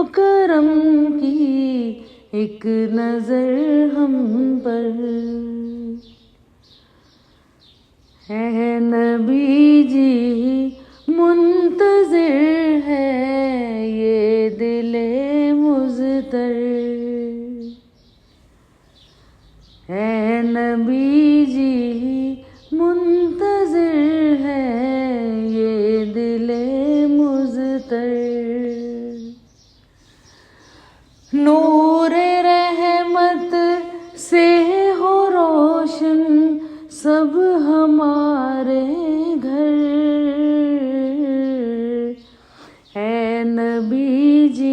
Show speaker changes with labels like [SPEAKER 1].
[SPEAKER 1] करम की एक नजर हम पर। है नबी जी मुंतज़िर है ये दिले मुज़तर। है नबी जी मुंतज़िर है ये दिले मुज़तर। नूर